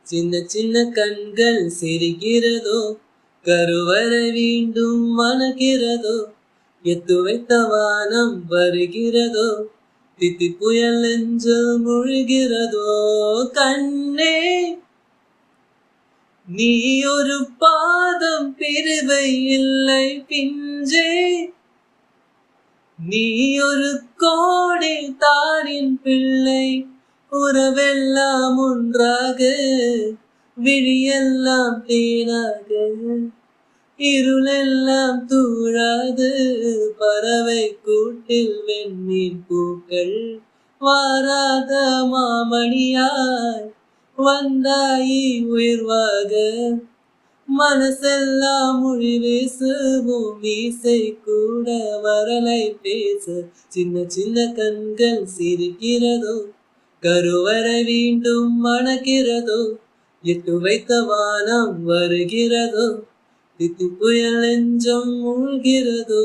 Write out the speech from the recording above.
சின்ன சின்ன கண்கள் சிரிக்கிறதோ, கருவறை மீண்டும் மணக்கிறதோ, எத்து வைத்த வானம் வருகிறதோ, தித்தி புயல் நெஞ்சில் முழுகிறதோ. கண்ணே நீ ஒரு பாதம் பிரிவை இல்லை பிஞ்சே, நீ ஒரு கோடி தாரின் பிள்ளை. உறவெல்லாம் ஒன்றாக, விழியெல்லாம் தேனாக, இருளெல்லாம் தூழாது, பறவை கூட்டில் வெண்மீன் பூக்கள். வாராத மாமணியாய் வந்தாயி உயிர்வாக, மனசெல்லாம் மொழி பேசுவோம், மீசை கூட வரலை பேச. சின்ன சின்ன கண்கள் சிரிக்கிறதோ, கருவறை மீண்டும் மணக்கிறதோ, எட்டு வைத்த வானம் வருகிறதோ, தித்தி புயல் நெஞ்சம் மூழ்கிறதோ.